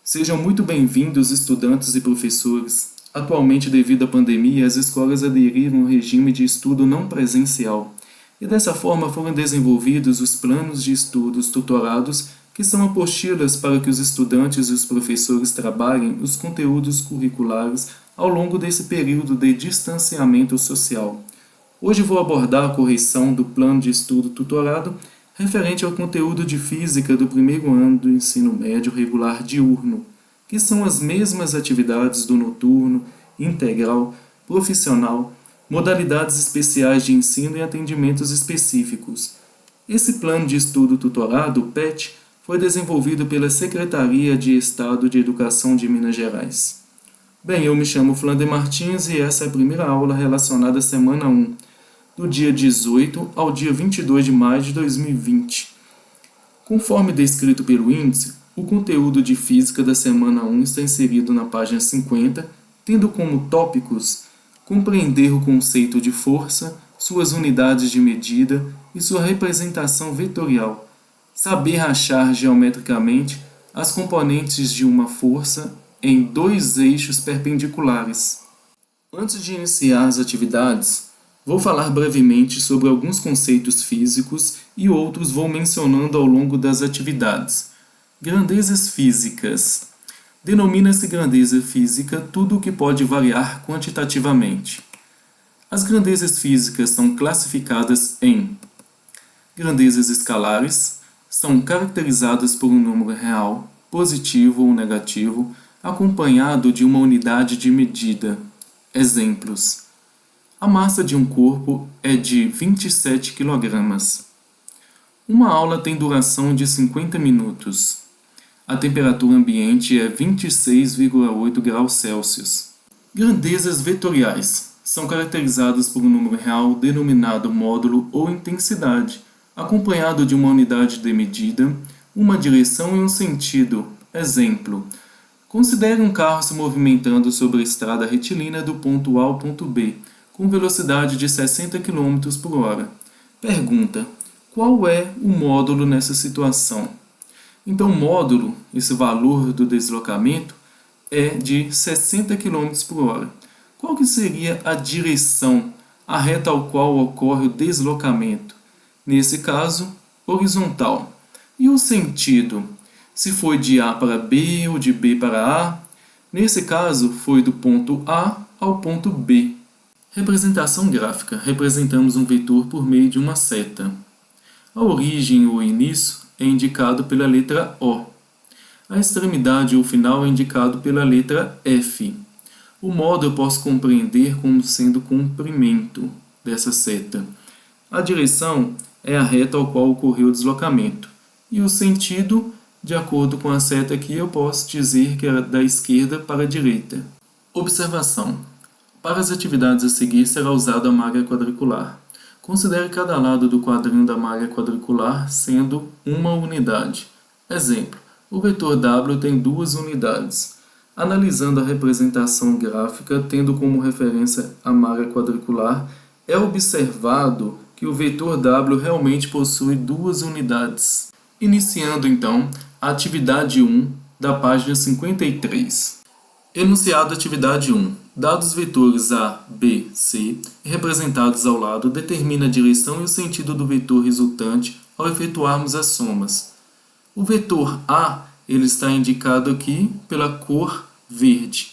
Sejam muito bem-vindos, estudantes e professores. Atualmente, devido à pandemia, as escolas aderiram ao regime de estudo não presencial, e dessa forma foram desenvolvidos os planos de estudos tutorados, que são apostilas para que os estudantes e os professores trabalhem os conteúdos curriculares ao longo desse período de distanciamento social. Hoje vou abordar a correção do plano de estudo tutorado referente ao conteúdo de física do primeiro ano do ensino médio regular diurno, que são as mesmas atividades do noturno, integral, profissional, modalidades especiais de ensino e atendimentos específicos. Esse plano de estudo tutorado, PET, foi desenvolvido pela Secretaria de Estado de Educação de Minas Gerais. Bem, eu me chamo Flander Martins e essa é a primeira aula relacionada à semana 1, do dia 18 ao dia 22 de maio de 2020. Conforme descrito pelo índice, o conteúdo de física da semana 1 está inserido na página 50, tendo como tópicos compreender o conceito de força, suas unidades de medida e sua representação vetorial, saber achar geometricamente as componentes de uma força em dois eixos perpendiculares. Antes de iniciar as atividades, vou falar brevemente sobre alguns conceitos físicos e outros vou mencionando ao longo das atividades. Grandezas físicas. Denomina-se grandeza física tudo o que pode variar quantitativamente. As grandezas físicas são classificadas em grandezas escalares, são caracterizadas por um número real, positivo ou negativo, acompanhado de uma unidade de medida. Exemplos: a massa de um corpo é de 27 kg. Uma aula tem duração de 50 minutos. A temperatura ambiente é 26,8 graus Celsius. Grandezas vetoriais são caracterizadas por um número real denominado módulo ou intensidade, acompanhado de uma unidade de medida, uma direção e um sentido. Exemplo: considere um carro se movimentando sobre a estrada retilínea do ponto A ao ponto B, com velocidade de 60 km por hora. Pergunta: qual é o módulo nessa situação? Então, o módulo, esse valor do deslocamento, é de 60 km por hora. Qual que seria a direção, a reta ao qual ocorre o deslocamento? Nesse caso, horizontal. E o sentido? Se foi de A para B ou de B para A? Nesse caso, foi do ponto A ao ponto B. Representação gráfica. Representamos um vetor por meio de uma seta. A origem ou início é indicado pela letra O. A extremidade ou final é indicado pela letra F. O modo eu posso compreender como sendo comprimento dessa seta. A direção é a reta ao qual ocorreu o deslocamento. E o sentido, de acordo com a seta aqui, eu posso dizer que é da esquerda para a direita. Observação. Para as atividades a seguir será usada a malha quadricular. Considere cada lado do quadrinho da malha quadricular sendo uma unidade. Exemplo: o vetor W tem duas unidades. Analisando a representação gráfica, tendo como referência a malha quadricular, é observado que o vetor W realmente possui duas unidades. Iniciando então a atividade 1 da página 53. Enunciado atividade 1. Dados os vetores A, B, C, representados ao lado, determina a direção e o sentido do vetor resultante ao efetuarmos as somas. O vetor A ele está indicado aqui pela cor verde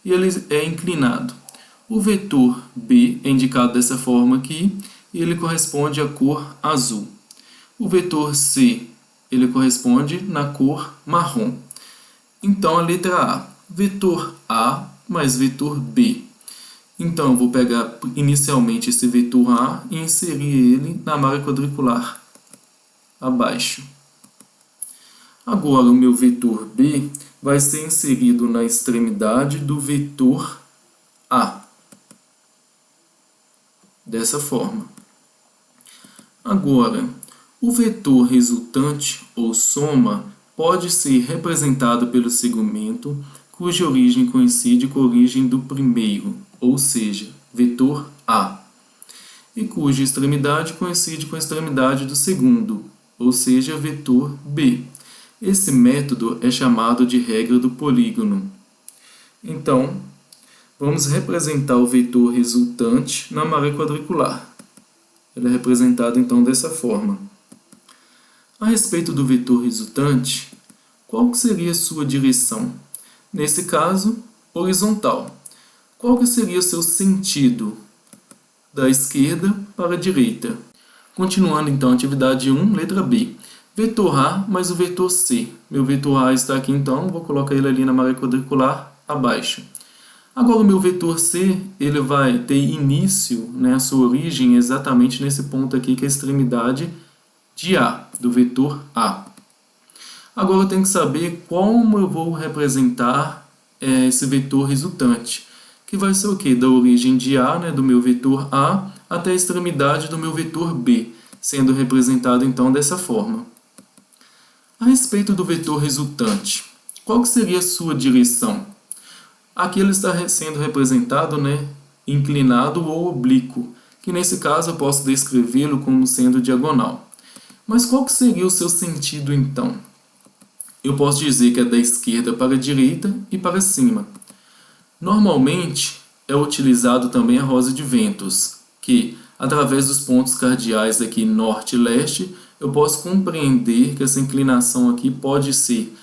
e ele é inclinado. O vetor B é indicado dessa forma aqui e ele corresponde à cor azul. O vetor C ele corresponde na cor marrom. Então a letra A, vetor A mais vetor B. Então eu vou pegar inicialmente esse vetor A e inserir ele na malha quadricular abaixo. Agora o meu vetor B vai ser inserido na extremidade do vetor A. Dessa forma. Agora, o vetor resultante ou soma pode ser representado pelo segmento cuja origem coincide com a origem do primeiro, ou seja, vetor A, e cuja extremidade coincide com a extremidade do segundo, ou seja, vetor B. Esse método é chamado de regra do polígono. Então, vamos representar o vetor resultante na malha quadricular. Ele é representado então dessa forma. A respeito do vetor resultante, qual seria a sua direção? Nesse caso, horizontal. Qual que seria o seu sentido? Da esquerda para a direita. Continuando então a atividade 1, letra B. Vetor A mais o vetor C. Meu vetor A está aqui então, vou colocar ele ali na malha quadricular abaixo. Agora o meu vetor C, ele vai ter início, a sua origem exatamente nesse ponto aqui, que é a extremidade de A, do vetor A. Agora eu tenho que saber como eu vou representar esse vetor resultante, que vai ser o quê? Da origem de A, do meu vetor A, até a extremidade do meu vetor B, sendo representado então dessa forma. A respeito do vetor resultante, qual que seria a sua direção? Aqui ele está sendo representado, inclinado ou oblíquo, que nesse caso eu posso descrevê-lo como sendo diagonal. Mas qual que seria o seu sentido então? Eu posso dizer que é da esquerda para a direita e para cima. Normalmente é utilizado também a rosa de ventos, que através dos pontos cardeais aqui norte e leste, eu posso compreender que essa inclinação aqui pode ser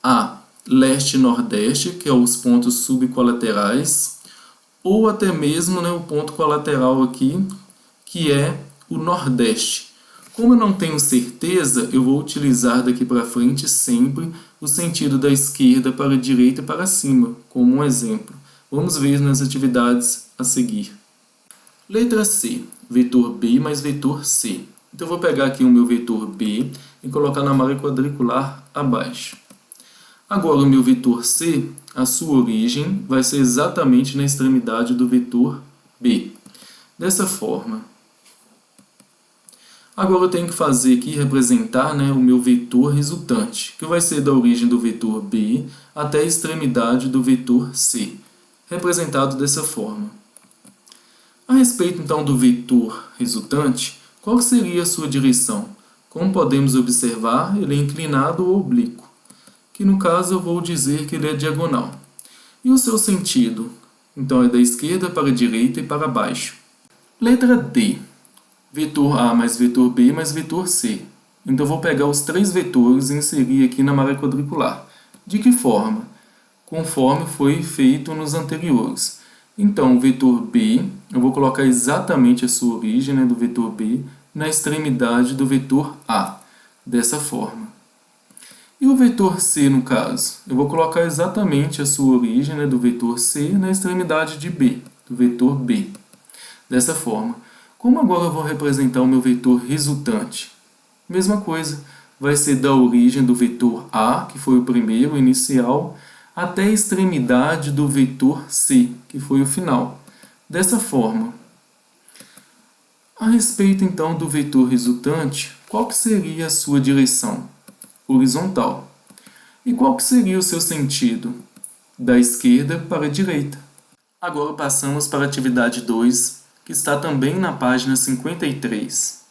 a leste-nordeste, que é os pontos subcolaterais, ou até mesmo o ponto colateral aqui, que é o nordeste. Como eu não tenho certeza, eu vou utilizar daqui para frente sempre o sentido da esquerda para a direita e para cima, como um exemplo. Vamos ver nas atividades a seguir. Letra C, vetor B mais vetor C. Então eu vou pegar aqui o meu vetor B e colocar na malha quadricular abaixo. Agora o meu vetor C, a sua origem vai ser exatamente na extremidade do vetor B. Dessa forma. Agora eu tenho que fazer aqui, representar o meu vetor resultante, que vai ser da origem do vetor B até a extremidade do vetor C, representado dessa forma. A respeito então do vetor resultante, qual seria a sua direção? Como podemos observar, ele é inclinado ou oblíquo, que no caso eu vou dizer que ele é diagonal. E o seu sentido? Então é da esquerda para a direita e para baixo. Letra D. Vetor A mais vetor B mais vetor C. Então eu vou pegar os três vetores e inserir aqui na malha quadricular. De que forma? Conforme foi feito nos anteriores. Então o vetor B, eu vou colocar exatamente a sua origem do vetor B na extremidade do vetor A, dessa forma. E o vetor C, no caso? Eu vou colocar exatamente a sua origem do vetor C na extremidade de B, do vetor B, dessa forma. Como agora eu vou representar o meu vetor resultante? Mesma coisa, vai ser da origem do vetor A, que foi o primeiro, inicial, até a extremidade do vetor C, que foi o final. Dessa forma. A respeito então do vetor resultante, qual que seria a sua direção? Horizontal. E qual que seria o seu sentido? Da esquerda para a direita. Agora passamos para a atividade 2, que está também na página 53.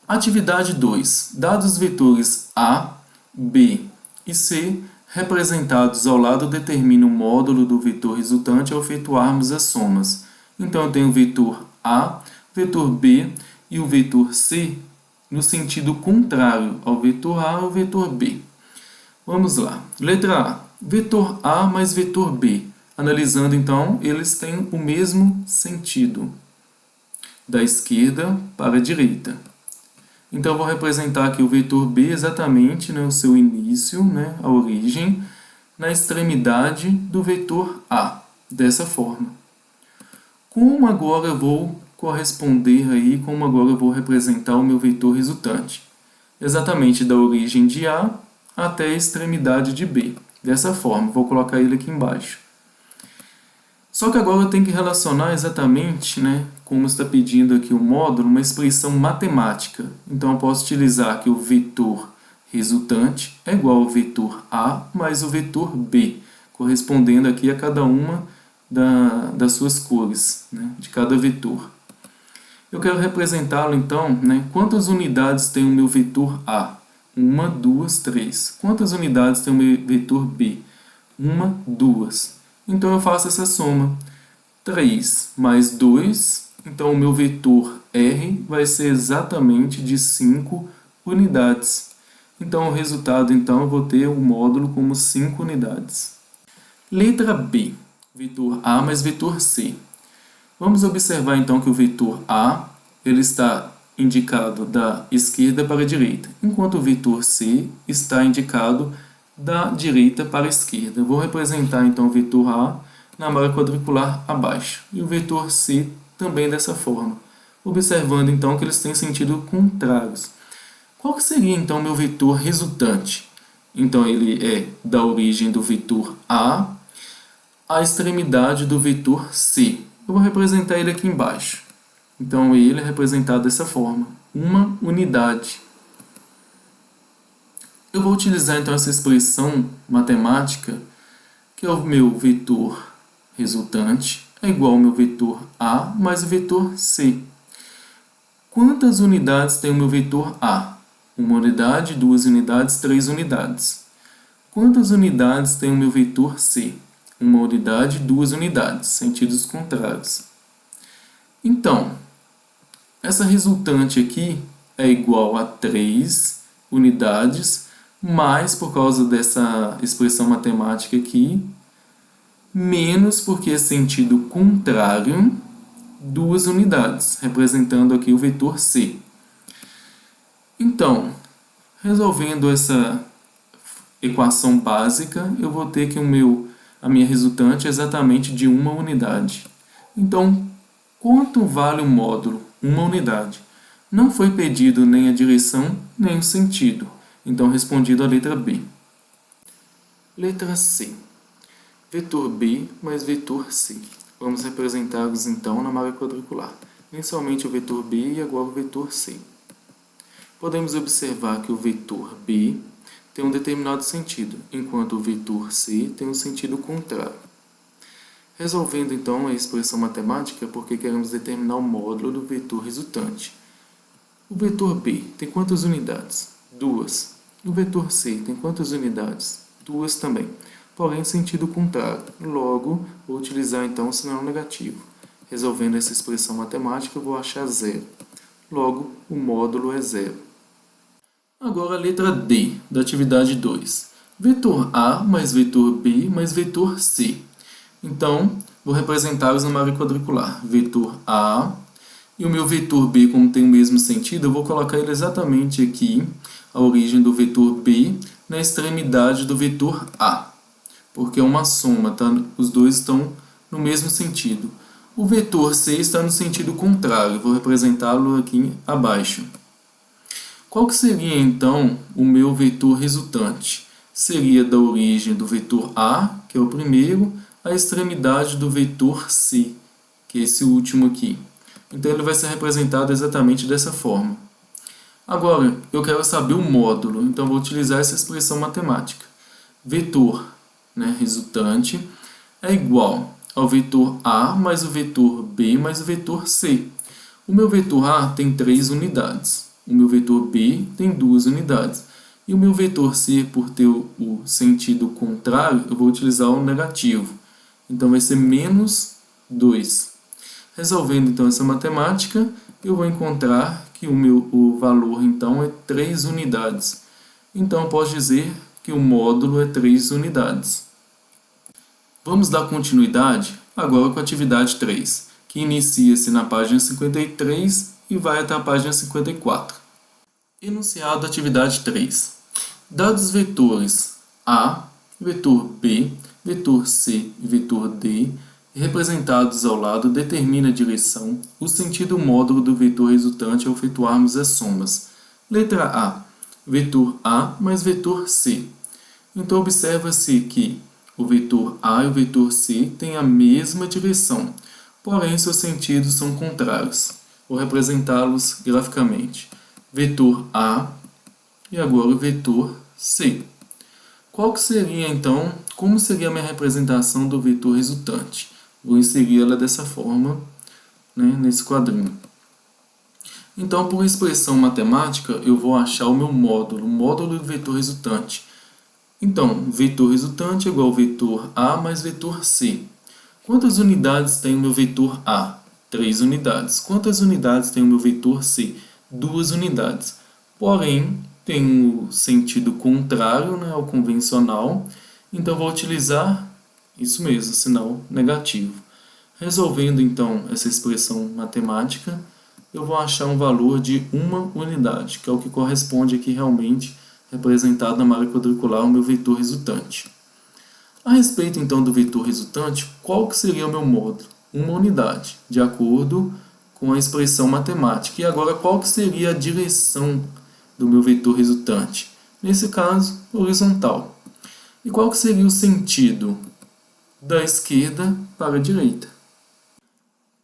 Atividade 2. Dados os vetores A, B e C representados ao lado, determina o módulo do vetor resultante ao efetuarmos as somas. Então eu tenho o vetor A, vetor B e o vetor C no sentido contrário ao vetor A e ao vetor B. Vamos lá. Letra A. Vetor A mais vetor B. Analisando então, eles têm o mesmo sentido, da esquerda para a direita. Então eu vou representar aqui o vetor B exatamente o seu início, a origem, na extremidade do vetor A, dessa forma. Como agora eu vou corresponder aí, como agora eu vou representar o meu vetor resultante? Exatamente da origem de A até a extremidade de B, dessa forma. Vou colocar ele aqui embaixo. Só que agora eu tenho que relacionar exatamente, como está pedindo aqui o módulo, uma expressão matemática. Então eu posso utilizar que o vetor resultante é igual ao vetor A mais o vetor B, correspondendo aqui a cada uma das suas cores, de cada vetor. Eu quero representá-lo então, quantas unidades tem o meu vetor A? 1, 2, 3. Quantas unidades tem o meu vetor B? 1, 2. Então eu faço essa soma. 3 mais 2, então o meu vetor R vai ser exatamente de 5 unidades. Então o resultado, então, eu vou ter o módulo como 5 unidades. Letra B, vetor A mais vetor C. Vamos observar então que o vetor A ele está indicado da esquerda para a direita, enquanto o vetor C está indicado da direita para a esquerda. Eu vou representar então o vetor A na malha quadricular abaixo e o vetor C também dessa forma, observando então que eles têm sentido contrários. Qual que seria então o meu vetor resultante? Então ele é da origem do vetor A à extremidade do vetor C. Eu vou representar ele aqui embaixo. Então ele é representado dessa forma, uma unidade. Eu vou utilizar então essa expressão matemática, que é o meu vetor resultante é igual ao meu vetor A mais o vetor C. Quantas unidades tem o meu vetor A? 1 unidade, 2 unidades, 3 unidades. Quantas unidades tem o meu vetor C? 1 unidade, 2 unidades, sentidos contrários. Então, essa resultante aqui é igual a 3 unidades, mais por causa dessa expressão matemática aqui, menos porque é sentido contrário, 2 unidades, representando aqui o vetor C. Então, resolvendo essa equação básica, eu vou ter que a minha resultante é exatamente de 1 unidade. Então, quanto vale o módulo? 1 unidade. Não foi pedido nem a direção, nem o sentido. Então, respondido a letra B. Letra C. Vetor B mais vetor C. Vamos representá-los então na malha quadricular. Inicialmente o vetor B e agora o vetor C. Podemos observar que o vetor B tem um determinado sentido, enquanto o vetor C tem um sentido contrário. Resolvendo então a expressão matemática, porque queremos determinar o módulo do vetor resultante. O vetor B tem quantas unidades? 2. O vetor C tem quantas unidades? 2 também. Porém, em sentido contrário. Logo, vou utilizar então o sinal negativo. Resolvendo essa expressão matemática, eu vou achar zero. Logo, o módulo é zero. Agora a letra D, da atividade 2. Vetor A mais vetor B mais vetor C. Então, vou representá-los na malha quadricular. Vetor A e o meu vetor B, como tem o mesmo sentido, eu vou colocar ele exatamente aqui, a origem do vetor B, na extremidade do vetor A. Porque é uma soma, tá? Os dois estão no mesmo sentido. O vetor C está no sentido contrário, vou representá-lo aqui abaixo. Qual que seria então o meu vetor resultante? Seria da origem do vetor A, que é o primeiro, à extremidade do vetor C, que é esse último aqui. Então ele vai ser representado exatamente dessa forma. Agora, eu quero saber o módulo, então vou utilizar essa expressão matemática. Vetor resultante é igual ao vetor A mais o vetor B mais o vetor C. O meu vetor A tem 3 unidades, o meu vetor B tem 2 unidades. E o meu vetor C, por ter o sentido contrário, eu vou utilizar o negativo. Então vai ser menos 2. Resolvendo então essa matemática, eu vou encontrar que o valor então é 3 unidades. Então eu posso dizer que o módulo é 3 unidades. Vamos dar continuidade agora com a atividade 3, que inicia-se na página 53 e vai até a página 54. Enunciado da atividade 3. Dados vetores A, vetor B, vetor C e vetor D, representados ao lado, determina a direção, o sentido módulo do vetor resultante ao efetuarmos as somas. Letra A. Vetor A mais vetor C. Então, observa-se que o vetor A e o vetor C têm a mesma direção, porém seus sentidos são contrários. Vou representá-los graficamente. Vetor A e agora o vetor C. Qual que seria, então, como seria a minha representação do vetor resultante? Vou inserir ela dessa forma, nesse quadrinho. Então, por expressão matemática, eu vou achar o meu módulo, o módulo do vetor resultante. Então, vetor resultante é igual ao vetor A mais vetor C. Quantas unidades tem o meu vetor A? 3 unidades. Quantas unidades tem o meu vetor C? 2 unidades. Porém, tem o sentido contrário, né, ao convencional, então vou utilizar isso mesmo, sinal negativo. Resolvendo então essa expressão matemática, eu vou achar um valor de 1 unidade, que é o que corresponde aqui realmente representado na malha quadricular, o meu vetor resultante. A respeito então do vetor resultante, qual que seria o meu módulo? 1 unidade, de acordo com a expressão matemática. E agora, qual que seria a direção do meu vetor resultante? Nesse caso, horizontal. E qual que seria o sentido? Da esquerda para a direita.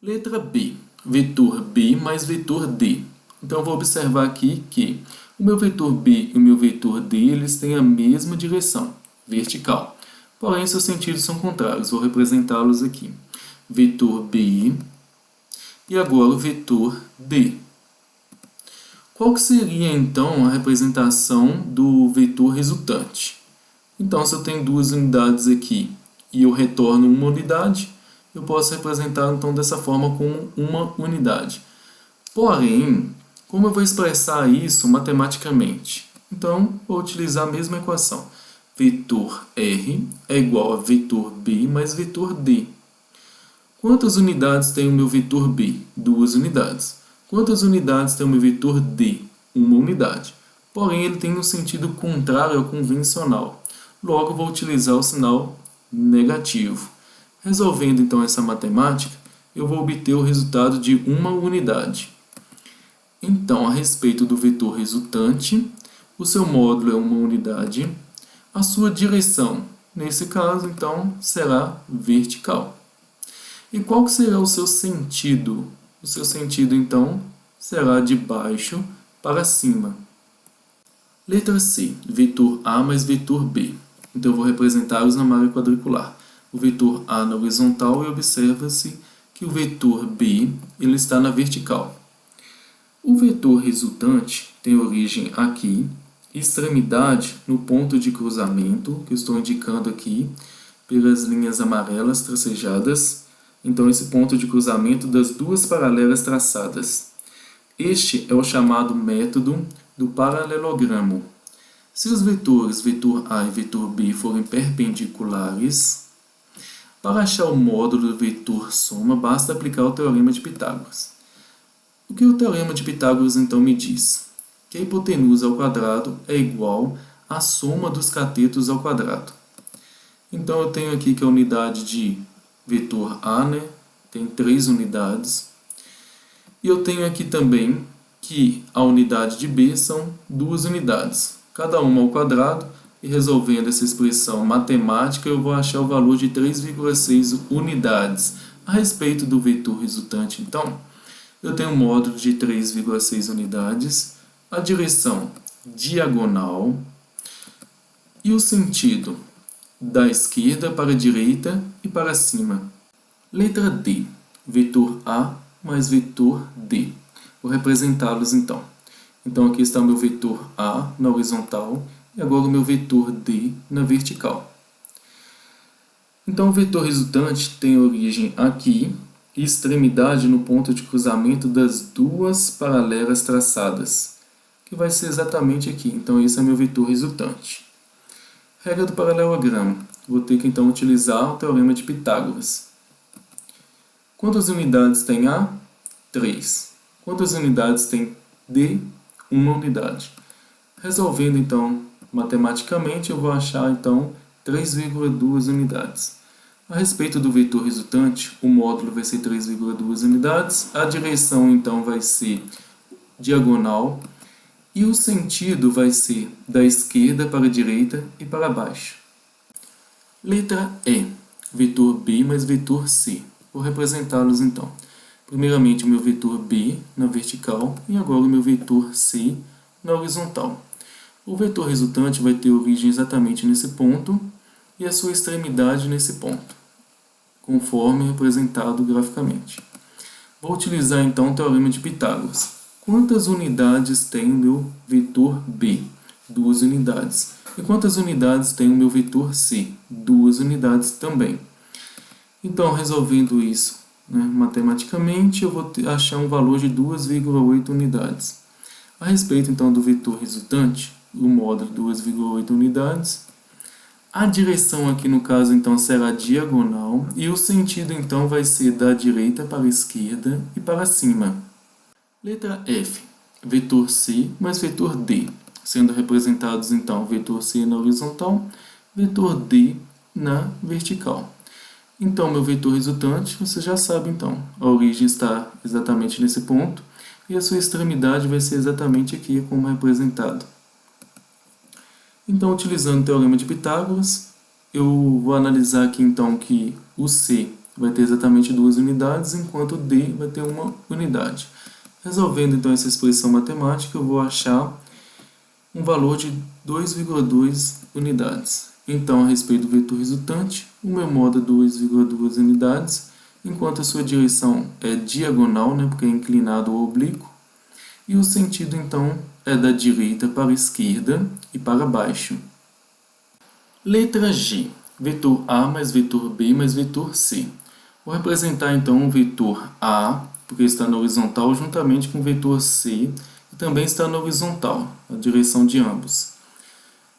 Letra B. Vetor B mais vetor D. Então, eu vou observar aqui que o meu vetor B e o meu vetor D eles têm a mesma direção, vertical. Porém, seus sentidos são contrários. Vou representá-los aqui. Vetor B e agora o vetor D. Qual que seria, então, a representação do vetor resultante? Então, se eu tenho 2 unidades aqui e eu retorno 1 unidade, eu posso representar, então, dessa forma como 1 unidade. Porém, como eu vou expressar isso matematicamente? Então, vou utilizar a mesma equação. Vetor R é igual a vetor B mais vetor D. Quantas unidades tem o meu vetor B? 2 unidades. Quantas unidades tem o meu vetor D? 1 unidade. Porém, ele tem um sentido contrário ao convencional. Logo, vou utilizar o sinal negativo. Resolvendo, então, essa matemática, eu vou obter o resultado de 1 unidade. Então, a respeito do vetor resultante, o seu módulo é 1 unidade. A sua direção, nesse caso, então, será vertical. E qual que será o seu sentido? O seu sentido, então, será de baixo para cima. Letra C. Vetor A mais vetor B. Então, eu vou representá-los na malha quadricular. O vetor A na horizontal e observa-se que o vetor B ele está na vertical. O vetor resultante tem origem aqui, extremidade no ponto de cruzamento, que eu estou indicando aqui pelas linhas amarelas tracejadas. Então, esse ponto de cruzamento das duas paralelas traçadas. Este é o chamado método do paralelogramo. Se os vetores vetor A e vetor B forem perpendiculares, para achar o módulo do vetor soma, basta aplicar o teorema de Pitágoras. O que o teorema de Pitágoras então me diz? Que a hipotenusa ao quadrado é igual à soma dos catetos ao quadrado. Então, eu tenho aqui que a unidade de vetor A, né, tem 3 unidades. E eu tenho aqui também que a unidade de B são 2 unidades, cada uma ao quadrado, e resolvendo essa expressão matemática, eu vou achar o valor de 3,6 unidades. A respeito do vetor resultante, então, eu tenho um módulo de 3,6 unidades, a direção diagonal e o sentido da esquerda para a direita e para cima. Letra D. Vetor A mais vetor D. Vou representá-los então. Então, aqui está o meu vetor A na horizontal e agora o meu vetor D na vertical. Então, o vetor resultante tem origem aqui e extremidade no ponto de cruzamento das duas paralelas traçadas, que vai ser exatamente aqui. Então, esse é meu vetor resultante. Regra do paralelogramo. Vou ter que então utilizar o teorema de Pitágoras. Quantas unidades tem A? 3. Quantas unidades tem D? 1 unidade. Resolvendo então matematicamente, eu vou achar então 3,2 unidades. A respeito do vetor resultante, o módulo vai ser 3,2 unidades, a direção então vai ser diagonal e o sentido vai ser da esquerda para a direita e para baixo. Letra E. Vetor B mais vetor C. Vou representá-los então. Primeiramente o meu vetor B na vertical e agora o meu vetor C na horizontal. O vetor resultante vai ter origem exatamente nesse ponto e a sua extremidade nesse ponto, conforme representado graficamente. Vou utilizar então o teorema de Pitágoras. quantas unidades tem o meu vetor B? 2 unidades. E quantas unidades tem o meu vetor C? 2 unidades também. Então, resolvendo isso, matematicamente, eu vou achar um valor de 2,8 unidades. A respeito, então, do vetor resultante, o módulo 2,8 unidades, a direção aqui, no caso, então, será diagonal e o sentido, então, vai ser da direita para a esquerda e para cima. Letra F, vetor C mais vetor D, sendo representados, então, vetor C na horizontal, vetor D na vertical. Então, meu vetor resultante, você já sabe, então, a origem está exatamente nesse ponto e a sua extremidade vai ser exatamente aqui como representado. Então, utilizando o teorema de Pitágoras, eu vou analisar aqui, então, que o C vai ter exatamente 2 unidades, enquanto o D vai ter 1 unidade. Resolvendo, então, essa expressão matemática, eu vou achar um valor de 2,2 unidades. Então, a respeito do vetor resultante, o meu modo é 2,2 unidades, enquanto a sua direção é diagonal, porque é inclinado ou oblíquo, e o sentido, então, é da direita para a esquerda e para baixo. Letra G, vetor A mais vetor B mais vetor C. Vou representar, então, o vetor A, porque está na horizontal, juntamente com o vetor C, que também está na horizontal, a direção de ambos.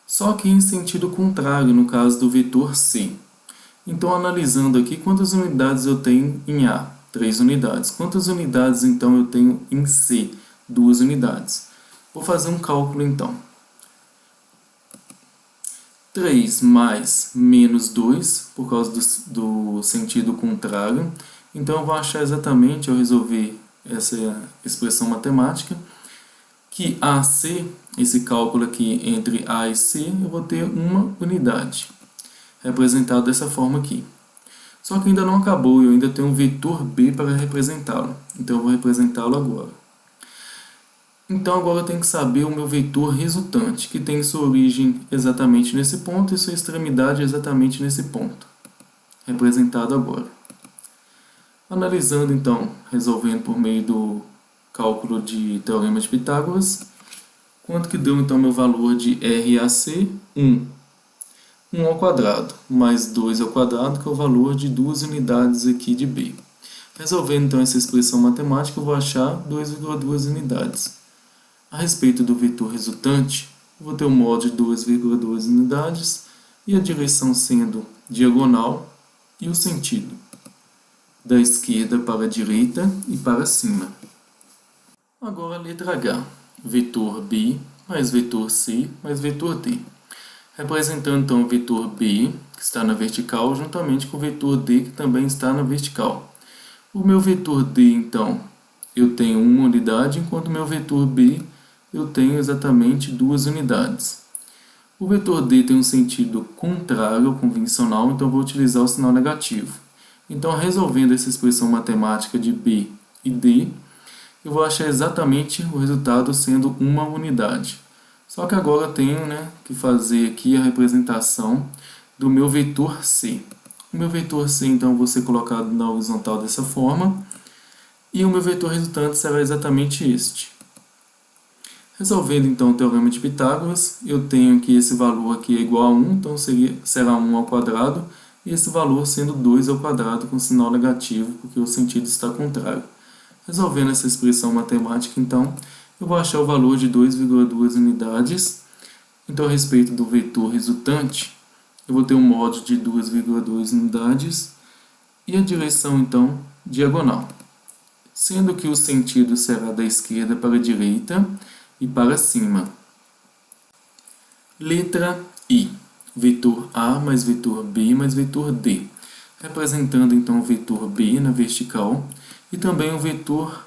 Só que em sentido contrário, no caso do vetor C. Então, analisando aqui, quantas unidades eu tenho em A? 3 unidades. Quantas unidades, então, eu tenho em C? 2 unidades. Vou fazer um cálculo, então. 3 mais menos 2, por causa do sentido contrário. Então, eu vou achar exatamente, ao resolver essa expressão matemática, que AC, esse cálculo aqui entre A e C, eu vou ter 1 unidade, representado dessa forma aqui. Só que ainda não acabou, eu ainda tenho um vetor B para representá-lo. Então, eu vou representá-lo agora. Então, agora eu tenho que saber o meu vetor resultante, que tem sua origem exatamente nesse ponto e sua extremidade exatamente nesse ponto, representado agora. Analisando, então, resolvendo por meio do cálculo de teorema de Pitágoras, quanto que deu, então, meu valor de RAC? 1. 1 ao quadrado, mais 2 ao quadrado, que é o valor de 2 unidades aqui de B. Resolvendo, então, essa expressão matemática, eu vou achar 2,2 unidades. A respeito do vetor resultante, eu vou ter o modo de 2,2 unidades e a direção sendo diagonal e o sentido da esquerda para a direita e para cima. Agora a letra H, vetor B mais vetor C mais vetor D. Representando, então, o vetor B, que está na vertical, juntamente com o vetor D, que também está na vertical. O meu vetor D, então, eu tenho 1 unidade, enquanto o meu vetor B, eu tenho exatamente 2 unidades. O vetor D tem um sentido contrário ao convencional, então eu vou utilizar o sinal negativo. Então, resolvendo essa expressão matemática de B e D, eu vou achar exatamente o resultado sendo 1 unidade. Só que agora eu tenho que fazer aqui a representação do meu vetor C. O meu vetor C, então, vai ser colocado na horizontal dessa forma, e o meu vetor resultante será exatamente este. Resolvendo, então, o teorema de Pitágoras, eu tenho que esse valor aqui é igual a 1, então será 1 ao quadrado, e esse valor sendo 2 ao quadrado com sinal negativo, porque o sentido está contrário. Resolvendo essa expressão matemática, então, eu vou achar o valor de 2,2 unidades. Então, a respeito do vetor resultante, eu vou ter um modo de 2,2 unidades e a direção, então, diagonal. Sendo que o sentido será da esquerda para a direita e para cima. Letra I, vetor A mais vetor B mais vetor D. Representando, então, o vetor B na vertical e também o vetor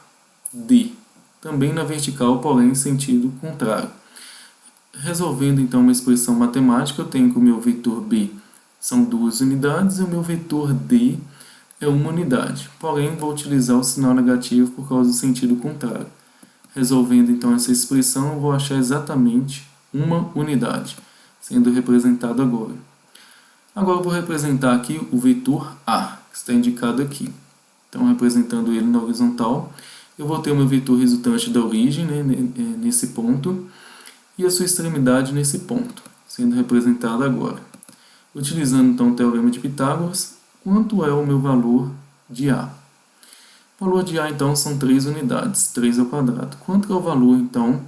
D, também na vertical, porém em sentido contrário. Resolvendo, então, uma expressão matemática, eu tenho que o meu vetor B são 2 unidades e o meu vetor D é 1 unidade. Porém, vou utilizar o sinal negativo por causa do sentido contrário. Resolvendo, então, essa expressão, eu vou achar exatamente 1 unidade, sendo representado agora. Agora, eu vou representar aqui o vetor A, que está indicado aqui. Então, representando ele na horizontal, eu vou ter o meu vetor resultante da origem, né, nesse ponto, e a sua extremidade nesse ponto, sendo representada agora. Utilizando então o teorema de Pitágoras, quanto é o meu valor de A? O valor de A então são 3 unidades, 3 ao quadrado. Quanto é o valor então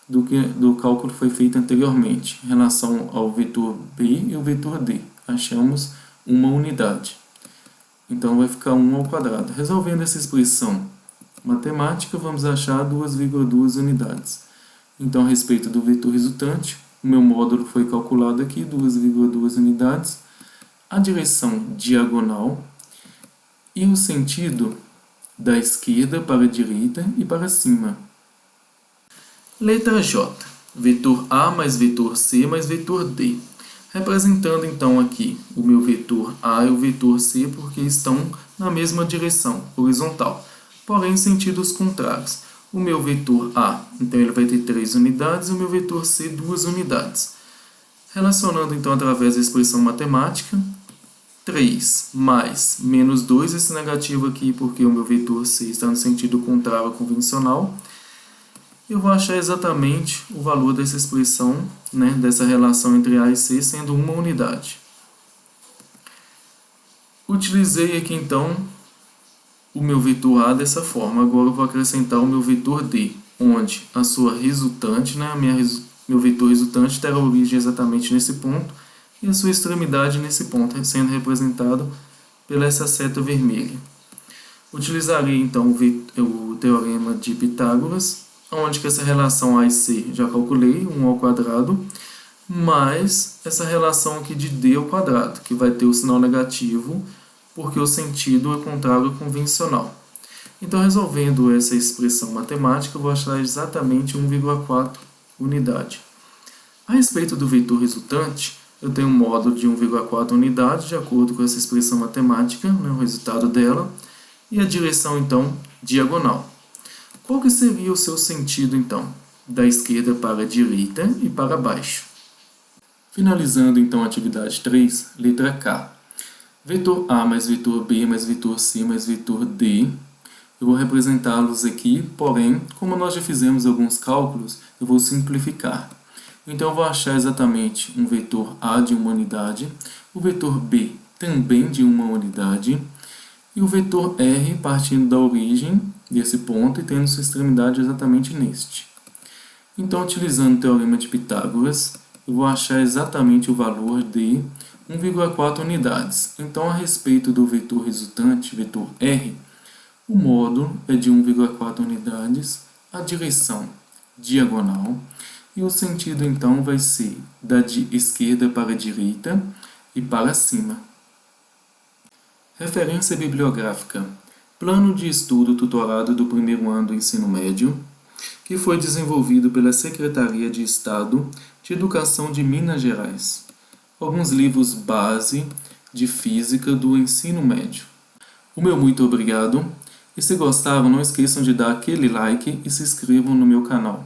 do cálculo que foi feito anteriormente, em relação ao vetor B e o vetor D? Achamos uma unidade. Então vai ficar 1 ao quadrado. Resolvendo essa expressão matemática, vamos achar 2,2 unidades. Então, a respeito do vetor resultante, o meu módulo foi calculado aqui, 2,2 unidades. A direção diagonal e o sentido da esquerda para a direita e para cima. Letra J. Vetor A mais vetor C mais vetor D. Representando então aqui o meu vetor A e o vetor C porque estão na mesma direção, horizontal, porém em sentidos contrários. O meu vetor A, então ele vai ter 3 unidades, e o meu vetor C 2 unidades. Relacionando então através da expressão matemática, 3 mais menos 2, esse negativo aqui porque o meu vetor C está no sentido contrário ao convencional, eu vou achar exatamente o valor dessa expressão, né, dessa relação entre A e C sendo uma unidade. Utilizei aqui então o meu vetor A dessa forma. Agora eu vou acrescentar o meu vetor D, onde a sua resultante, né, meu vetor resultante terá origem exatamente nesse ponto e a sua extremidade nesse ponto, sendo representado pela essa seta vermelha. Utilizarei então o teorema de Pitágoras, onde que essa relação A e C já calculei, 1 ao quadrado, mais essa relação aqui de D ao quadrado, que vai ter o sinal negativo, porque o sentido é contrário ao convencional. Então, resolvendo essa expressão matemática, eu vou achar exatamente 1,4 unidade. A respeito do vetor resultante, eu tenho um módulo de 1,4 unidade, de acordo com essa expressão matemática, né, o resultado dela, e a direção, então, diagonal. Qual que seria o seu sentido, então, da esquerda para a direita e para baixo? Finalizando, então, a atividade 3, letra K. Vetor A mais vetor B mais vetor C mais vetor D. Eu vou representá-los aqui, porém, como nós já fizemos alguns cálculos, eu vou simplificar. Então, eu vou achar exatamente um vetor A de uma unidade, o vetor B também de uma unidade, e o vetor R partindo da origem desse ponto e tendo sua extremidade exatamente neste. Então, utilizando o teorema de Pitágoras, eu vou achar exatamente o valor de 1,4 unidades. Então, a respeito do vetor resultante, vetor R, o módulo é de 1,4 unidades, a direção diagonal, e o sentido, então, vai ser da esquerda para a direita e para cima. Referência bibliográfica. Plano de estudo tutorado do primeiro ano do ensino médio, que foi desenvolvido pela Secretaria de Estado de Educação de Minas Gerais. Alguns livros base de física do ensino médio. O meu muito obrigado, e se gostaram, não esqueçam de dar aquele like e se inscrevam no meu canal.